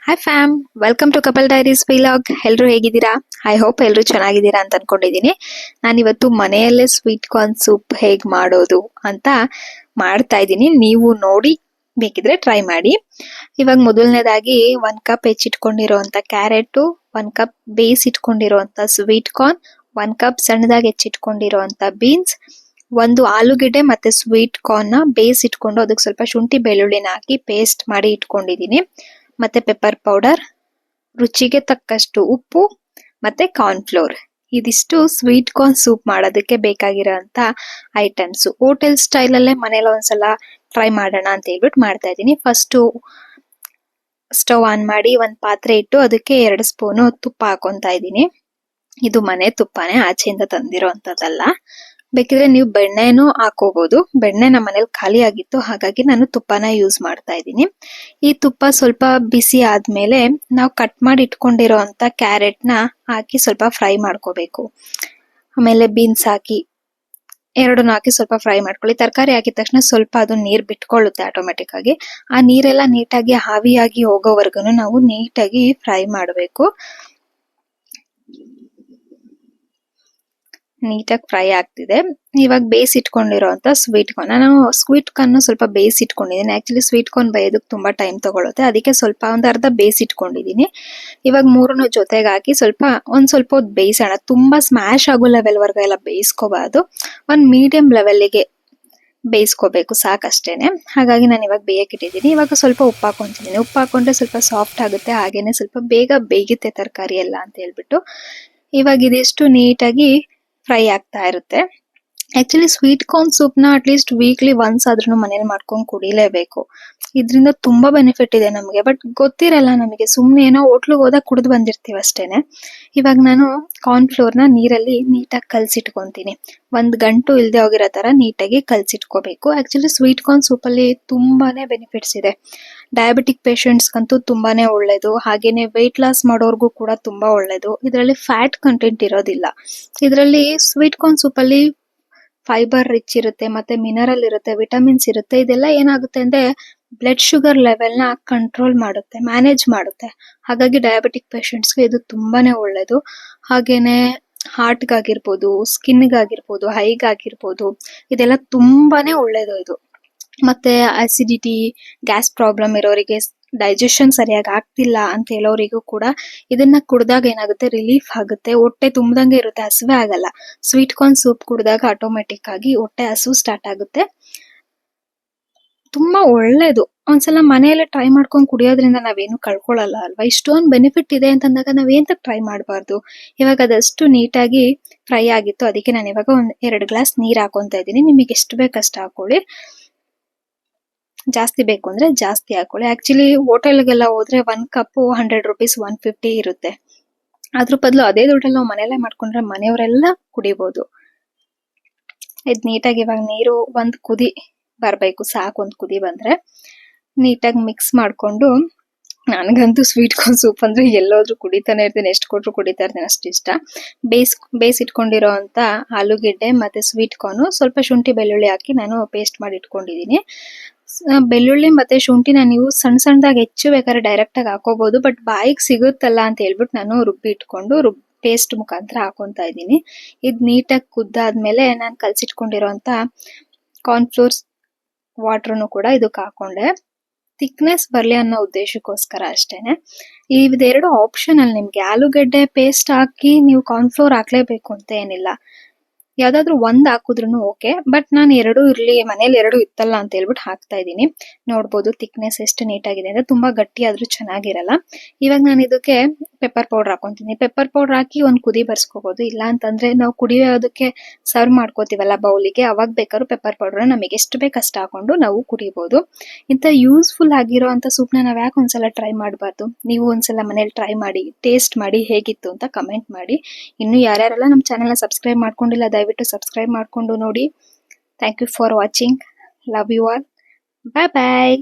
Hi fam, welcome to couple diaries vlog. ಎಲ್ಲರೂ ಹೇಗಿದ್ದೀರಾ? I hope ಎಲ್ಲರೂ ಚೆನ್ನಾಗಿದ್ದೀರಾ ಅಂತ ಅನ್ಕೊಂಡಿದ್ದೀನಿ. ನಾನಿವತ್ತು ಮನೆಯಲ್ಲೇ ಸ್ವೀಟ್ ಕಾರ್ನ್ ಸೂಪ್ ಹೇಗೆ ಮಾಡೋದು ಅಂತ ಮಾಡ್ತಾ ಇದ್ದೀನಿ. ನೀವು ನೋಡಿ ಬೇಕಿದ್ರೆ ಟ್ರೈ ಮಾಡಿ. ಇವಾಗ ಮೊದಲನೇದಾಗಿ 1 ಕಪ್ ಹೆಚ್ಚಿಟ್ಕೊಂಡಿರೋಂಥ ಕ್ಯಾರೆಟು, 1 ಕಪ್ ಬೇಯಿಸಿಟ್ಕೊಂಡಿರೋಂಥ ಸ್ವೀಟ್ ಕಾರ್ನ್, 1 ಕಪ್ ಸಣ್ಣದಾಗಿ ಹೆಚ್ಚಿಟ್ಕೊಂಡಿರೋಂಥ ಬೀನ್ಸ್, 1 ಆಲೂಗೆಡ್ಡೆ ಮತ್ತೆ ಸ್ವೀಟ್ ಕಾರ್ನ್ ನ ಬೇಯಿಸಿಟ್ಕೊಂಡು ಅದಕ್ಕೆ ಸ್ವಲ್ಪ ಶುಂಠಿ ಬೆಳ್ಳುಳ್ಳಿನ ಹಾಕಿ ಪೇಸ್ಟ್ ಮಾಡಿ ಇಟ್ಕೊಂಡಿದ್ದೀನಿ. ಮತ್ತೆ ಪೆಪ್ಪರ್ ಪೌಡರ್, ರುಚಿಗೆ ತಕ್ಕಷ್ಟು ಉಪ್ಪು ಮತ್ತೆ ಕಾರ್ನ್ ಫ್ಲೋರ್. ಇದಿಷ್ಟು ಸ್ವೀಟ್ ಕಾರ್ನ್ ಸೂಪ್ ಮಾಡೋದಕ್ಕೆ ಬೇಕಾಗಿರೋಂಥ ಐಟಮ್ಸ್. ಹೋಟೆಲ್ ಸ್ಟೈಲ್ ಅಲ್ಲೇ ಮನೇಲಿ ಒಂದ್ಸಲ ಟ್ರೈ ಮಾಡೋಣ ಅಂತ ಹೇಳ್ಬಿಟ್ಟು ಮಾಡ್ತಾ ಇದ್ದೀನಿ. ಫಸ್ಟ್ ಸ್ಟವ್ ಆನ್ ಮಾಡಿ ಒಂದು ಪಾತ್ರೆ ಇಟ್ಟು ಅದಕ್ಕೆ 2 ಸ್ಪೂನು ತುಪ್ಪ ಹಾಕೊಂತಾ ಇದ್ದೀನಿ. ಇದು ಮನೆ ತುಪ್ಪನೇ, ಆಚೆಯಿಂದ ತಂದಿರೋ ಅಂತದಲ್ಲ. ಬೇಕಿದ್ರೆ ನೀವು ಬೆಣ್ಣೆನೂ ಹಾಕೋಬಹುದು. ಬೆಣ್ಣೆ ನಮ್ಮ ಮನೇಲಿ ಖಾಲಿ ಆಗಿತ್ತು, ಹಾಗಾಗಿ ನಾನು ತುಪ್ಪನ ಯೂಸ್ ಮಾಡ್ತಾ ಇದ್ದೀನಿ. ಈ ತುಪ್ಪ ಸ್ವಲ್ಪ ಬಿಸಿ ಆದ್ಮೇಲೆ ನಾವು ಕಟ್ ಮಾಡಿ ಇಟ್ಕೊಂಡಿರೋ ಅಂತ ಕ್ಯಾರೆಟ್ ನ ಹಾಕಿ ಸ್ವಲ್ಪ ಫ್ರೈ ಮಾಡ್ಕೋಬೇಕು. ಆಮೇಲೆ ಬೀನ್ಸ್ ಹಾಕಿ ಎರಡನ್ನೂ ಹಾಕಿ ಸ್ವಲ್ಪ ಫ್ರೈ ಮಾಡ್ಕೊಳ್ಳಿ. ತರಕಾರಿ ಹಾಕಿದ ತಕ್ಷಣ ಸ್ವಲ್ಪ ಅದು ನೀರ್ ಬಿಟ್ಕೊಳ್ಳುತ್ತೆ ಆಟೋಮೆಟಿಕ್ ಆಗಿ. ಆ ನೀರೆಲ್ಲ ನೀಟಾಗಿ ಆವಿಯಾಗಿ ಹೋಗೋವರೆಗೂ ನಾವು ನೀಟಾಗಿ ಫ್ರೈ ಮಾಡಬೇಕು. ನೀಟಾಗಿ ಫ್ರೈ ಆಗ್ತಿದೆ. ಇವಾಗ ಬೇಯಿಸಿಟ್ಕೊಂಡಿರೋಂಥ ಸ್ವೀಟ್ ಕಾರ್ನ್, ನಾನು ಸ್ವೀಟ್ ಕಾರ್ನ್ ಸ್ವಲ್ಪ ಬೇಯಿಸಿಟ್ಕೊಂಡಿದ್ದೀನಿ. ಆಕ್ಚುಲಿ ಸ್ವೀಟ್ ಕಾರ್ನ್ ಬೇಯೋದಕ್ಕೆ ತುಂಬಾ ಟೈಮ್ ತಗೊಳುತ್ತೆ, ಅದಕ್ಕೆ ಸ್ವಲ್ಪ ಒಂದು ಅರ್ಧ ಬೇಯಿಸಿಟ್ಕೊಂಡಿದ್ದೀನಿ. ಇವಾಗ 3 ಜೊತೆಗೆ ಹಾಕಿ ಒಂದ್ ಸ್ವಲ್ಪ ಹೊತ್ತು ಬೇಯಿಸೋಣ. ತುಂಬಾ ಸ್ಮ್ಯಾಶ್ ಆಗೋ ಲೆವೆಲ್ ವರ್ಗ ಎಲ್ಲ ಬೇಯಿಸ್ಕೋಬಾರ್ದು, ಒಂದ್ ಮೀಡಿಯಂ ಲೆವೆಲ್ಗೆ ಬೇಯಿಸ್ಕೋಬೇಕು, ಸಾಕಷ್ಟೇನೆ. ಹಾಗಾಗಿ ನಾನು ಇವಾಗ ಬೇಯಕ್ಕಿಟ್ಟಿದ್ದೀನಿ. ಇವಾಗ ಸ್ವಲ್ಪ ಉಪ್ಪು ಹಾಕೊಂತಿದ್ದೀನಿ. ಉಪ್ಪು ಹಾಕೊಂಡ್ರೆ ಸ್ವಲ್ಪ ಸಾಫ್ಟ್ ಆಗುತ್ತೆ, ಹಾಗೇನೆ ಸ್ವಲ್ಪ ಬೇಗ ಬೇಯುತ್ತೆ ತರಕಾರಿ ಎಲ್ಲ ಅಂತ ಹೇಳ್ಬಿಟ್ಟು. ಇವಾಗ ಇದಿಷ್ಟು ನೀಟಾಗಿ ಫ್ರೈ ಆಗ್ತಾ ಇರುತ್ತೆ. ಆಕ್ಚುಲಿ ಸ್ವೀಟ್ ಕಾರ್ನ್ ಸೂಪ್ ನ ಅಟ್ಲೀಸ್ಟ್ ವೀಕ್ಲಿ ಒನ್ಸ್ ಆದ್ರೂ ಮನೇಲಿ ಮಾಡ್ಕೊಂಡು ಕುಡಿಲೇಬೇಕು. ಇದರಿಂದ ತುಂಬಾ ಬೆನಿಫಿಟ್ ಇದೆ ನಮಗೆ, ಬಟ್ ಗೊತ್ತಿರಲ್ಲ ನಮಗೆ. ಸುಮ್ನೆ ಏನೋ ಹೋಟ್ಲಿಗೆ ಹೋದಾಗ ಕುಡಿದು ಬಂದಿರ್ತೀವಿ ಅಷ್ಟೇನೆ. ಇವಾಗ ನಾನು ಕಾರ್ನ್ ಫ್ಲೋರ್ ನ ನೀರಲ್ಲಿ ನೀಟಾಗಿ ಕಲ್ಸಿಟ್ಕೊಂತೀನಿ. 1 ಗಂಟು ಇಲ್ದೆ ಹೋಗಿರೋ ತರ ನೀಟಾಗಿ ಕಲ್ಸಿಟ್ಕೋಬೇಕು. ಆಕ್ಚುಲಿ ಸ್ವೀಟ್ ಕಾರ್ನ್ ಸೂಪ್ ಅಲ್ಲಿ ತುಂಬಾನೇ ಬೆನಿಫಿಟ್ಸ್ ಇದೆ. ಡಯಾಬಿಟಿಕ್ ಪೇಷಂಟ್ಸ್ಗಂತೂ ತುಂಬಾನೇ ಒಳ್ಳೇದು, ಹಾಗೇನೆ ವೆಯ್ಟ್ ಲಾಸ್ ಮಾಡೋರ್ಗೂ ಕೂಡ ತುಂಬಾ ಒಳ್ಳೇದು. ಇದರಲ್ಲಿ ಫ್ಯಾಟ್ ಕಂಟೆಂಟ್ ಇರೋದಿಲ್ಲ. ಇದರಲ್ಲಿ ಸ್ವೀಟ್ ಕಾರ್ನ್ ಸೂಪ್ ಅಲ್ಲಿ ಫೈಬರ್ ರಿಚ್ ಇರುತ್ತೆ, ಮತ್ತೆ ಮಿನರಲ್ ಇರುತ್ತೆ, ವಿಟಮಿನ್ಸ್ ಇರುತ್ತೆ. ಇದೆಲ್ಲ ಏನಾಗುತ್ತೆ ಅಂದ್ರೆ ಬ್ಲಡ್ ಶುಗರ್ ಲೆವೆಲ್ ನ ಕಂಟ್ರೋಲ್ ಮಾಡುತ್ತೆ, ಮ್ಯಾನೇಜ್ ಮಾಡುತ್ತೆ. ಹಾಗಾಗಿ ಡಯಾಬಿಟಿಕ್ ಪೇಷಂಟ್ಸ್ಗೆ ಇದು ತುಂಬಾನೇ ಒಳ್ಳೇದು. ಹಾಗೇನೆ ಹಾರ್ಟ್ಗಾಗಿರ್ಬೋದು, ಸ್ಕಿನ್ಗಾಗಿರ್ಬೋದು, ಹೈಗಾಗಿರ್ಬೋದು, ಇದೆಲ್ಲ ತುಂಬಾನೇ ಒಳ್ಳೇದು ಇದು. ಮತ್ತೆ ಅಸಿಡಿಟಿ, ಗ್ಯಾಸ್ ಪ್ರಾಬ್ಲಮ್ ಇರೋರಿಗೆ, ಡೈಜೆಷನ್ ಸರಿಯಾಗಿ ಆಗ್ತಿಲ್ಲ ಅಂತ ಹೇಳೋರಿಗೂ ಕೂಡ ಇದನ್ನ ಕುಡ್ದಾಗ ಏನಾಗುತ್ತೆ, ರಿಲೀಫ್ ಆಗುತ್ತೆ. ಹೊಟ್ಟೆ ತುಂಬದಂಗೆ ಇರುತ್ತೆ, ಹಸಿವೆ ಆಗಲ್ಲ. ಸ್ವೀಟ್ ಕಾರ್ನ್ ಸೂಪ್ ಕುಡ್ದಾಗ ಆಟೋಮೆಟಿಕ್ ಆಗಿ ಹೊಟ್ಟೆ ಹಸಿವು ಸ್ಟಾರ್ಟ್ ಆಗುತ್ತೆ. ತುಂಬಾ ಒಳ್ಳೇದು. ಒಂದ್ಸಲ ಮನೆಯಲ್ಲೇ ಟ್ರೈ ಮಾಡ್ಕೊಂಡು ಕುಡಿಯೋದ್ರಿಂದ ನಾವೇನು ಕಳ್ಕೊಳ್ಳಲ್ಲ ಅಲ್ವಾ. ಇಷ್ಟೊಂದು ಬೆನಿಫಿಟ್ ಇದೆ ಅಂತಂದಾಗ ನಾವೇಂತಕ್ ಟ್ರೈ ಮಾಡಬಾರ್ದು. ಇವಾಗ ಅದಷ್ಟು ನೀಟಾಗಿ ಫ್ರೈ ಆಗಿತ್ತು, ಅದಕ್ಕೆ ನಾನು ಇವಾಗ 2 ಗ್ಲಾಸ್ ನೀರ್ ಹಾಕೊಂತ ಇದ್ದೀನಿ. ನಿಮಗೆ ಎಷ್ಟು ಬೇಕಷ್ಟು ಹಾಕೊಳ್ಳಿ, ಜಾಸ್ತಿ ಬೇಕು ಅಂದ್ರೆ ಜಾಸ್ತಿ ಹಾಕೊಳ್ಳಿ. ಆಕ್ಚುಲಿ ಹೋಟೆಲ್ಗೆಲ್ಲ ಹೋದ್ರೆ 1 ಕಪ್ 100 ರೂಪೀಸ್ 150 ಇರುತ್ತೆ. ಅದ್ರ ಬದಲು ಅದೇ ದುಡ್ಡಲ್ಲಿ ನಾವು ಮನೆಯಲ್ಲೇ ಮಾಡ್ಕೊಂಡ್ರೆ ಮನೆಯವರೆಲ್ಲ ಕುಡಿಬಹುದು. ಇದ್ ನೀಟಾಗಿ ಇವಾಗ ನೀರು 1 ಕುದಿ ಬರ್ಬೇಕು, ಸಾಕು. 1 ಕುದಿ ಬಂದ್ರೆ ನೀಟಾಗಿ ಮಿಕ್ಸ್ ಮಾಡ್ಕೊಂಡು, ನನಗಂತೂ ಸ್ವೀಟ್ ಕಾರ್ನ್ ಸೂಪ್ ಅಂದ್ರೆ ಎಲ್ಲೋದ್ರೂ ಕುಡಿತಾನೆ ಇರ್ತೀನಿ, ಎಷ್ಟು ಕೊಟ್ರು ಕುಡಿತಾ ಇರ್ತೀನಿ, ಅಷ್ಟು ಇಷ್ಟ. ಬೇಯಿಸಿಟ್ಕೊಂಡಿರೋ ಅಂತ ಆಲೂಗೆಡ್ಡೆ ಮತ್ತೆ ಸ್ವೀಟ್ ಕಾರ್ನ್, ಸ್ವಲ್ಪ ಶುಂಠಿ ಬೆಳ್ಳುಳ್ಳಿ ಹಾಕಿ ನಾನು ಪೇಸ್ಟ್ ಮಾಡಿ ಇಟ್ಕೊಂಡಿದ್ದೀನಿ. ಬೆಳ್ಳುಳ್ಳಿ ಮತ್ತೆ ಶುಂಠಿನ ನೀವು ಸಣ್ಣ ಸಣ್ಣದಾಗಿ ಹೆಚ್ಚು ಬೇಕಾದ್ರೆ ಡೈರೆಕ್ಟ್ ಆಗಿ ಹಾಕೋಬಹುದು, ಬಟ್ ಬಾಯಿಗೆ ಸಿಗುತ್ತಲ್ಲ ಅಂತ ಹೇಳ್ಬಿಟ್ಟು ನಾನು ರುಬ್ಬಿ ಇಟ್ಕೊಂಡು ಪೇಸ್ಟ್ ಮುಖಾಂತರ ಹಾಕೊಂತ ಇದ್ದೀನಿ. ಇದ್ ನೀಟಾಗಿ ಕುದ್ದಾದ್ಮೇಲೆ ನಾನು ಕಲ್ಸಿಟ್ಕೊಂಡಿರೋಂತ ಕಾರ್ನ್ ಫ್ಲೋರ್ ವಾಟರ್ನು ಕೂಡ ಇದಕ್ಕೆ ಹಾಕೊಂಡೆ, ಥಿಕ್ನೆಸ್ ಬರ್ಲಿ ಅನ್ನೋ ಉದ್ದೇಶಕ್ಕೋಸ್ಕರ ಅಷ್ಟೇನೆ. ಇದೆರಡು ಆಪ್ಷನಲ್. ನಿಮ್ಗೆ ಆಲೂಗೆಡ್ಡೆ ಪೇಸ್ಟ್ ಹಾಕಿ ನೀವು ಕಾರ್ನ್ ಫ್ಲೋರ್ ಹಾಕ್ಲೇಬೇಕು ಅಂತ ಏನಿಲ್ಲ, ಯಾವ್ದಾದ್ರು 1 ಹಾಕುದ್ರೂ ಓಕೆ. ಬಟ್ ನಾನು 2 ಇರ್ಲಿ, ಮನೇಲಿ 2 ಇತ್ತಲ್ಲ ಅಂತ ಹೇಳ್ಬಿಟ್ಟು ಹಾಕ್ತಾ ಇದ್ದೀನಿ. ನೋಡ್ಬೋದು ಥಿಕ್ನೆಸ್ ಎಷ್ಟು ನೀಟಾಗಿದೆ ಅಂದ್ರೆ, ತುಂಬಾ ಗಟ್ಟಿ ಆದ್ರೂ ಚೆನ್ನಾಗಿರಲ್ಲ. ಇವಾಗ ನಾನು ಇದಕ್ಕೆ ಪೆಪ್ಪರ್ ಪೌಡರ್ ಹಾಕೊಂತೀನಿ. ಪೆಪ್ಪರ್ ಪೌಡರ್ ಹಾಕಿ 1 ಕುದಿ ಬರ್ಸ್ಕೋಬಹುದು. ಇಲ್ಲ ಅಂತಂದ್ರೆ ನಾವು ಕುಡಿಯೋದಕ್ಕೆ ಸರ್ವ್ ಮಾಡ್ಕೋತೀವಲ್ಲ ಬೌಲಿಗೆ, ಅವಾಗ ಬೇಕಾದ್ರೂ ಪೆಪ್ಪರ್ ಪೌಡರ್ ನಮಗೆ ಎಷ್ಟು ಬೇಕು ಅಷ್ಟು ಹಾಕೊಂಡು ನಾವು ಕುಡಿಬಹುದು. ಇಂಥ ಯೂಸ್ಫುಲ್ ಆಗಿರೋ ಅಂತ ಸೂಪ್ನ ನಾವ್ ಯಾಕೆ ಒಂದ್ಸಲ ಟ್ರೈ ಮಾಡಬಾರ್ದು. ನೀವು ಒಂದ್ಸಲ ಮನೇಲಿ ಟ್ರೈ ಮಾಡಿ, ಟೇಸ್ಟ್ ಮಾಡಿ ಹೇಗಿತ್ತು ಅಂತ ಕಮೆಂಟ್ ಮಾಡಿ. ಇನ್ನು ಯಾರ್ಯಾರೆಲ್ಲ ನಮ್ಮ ಚಾನೆಲ್ನ ಸಬ್ಸ್ಕ್ರೈಬ್ ಮಾಡ್ಕೊಂಡಿಲ್ಲ, ದಯವಿಟ್ಟು ಸಬ್ಸ್ಕ್ರೈಬ್ ಮಾಡ್ಕೊಂಡು ನೋಡಿ. Thank you for watching. Love you all. Bye bye.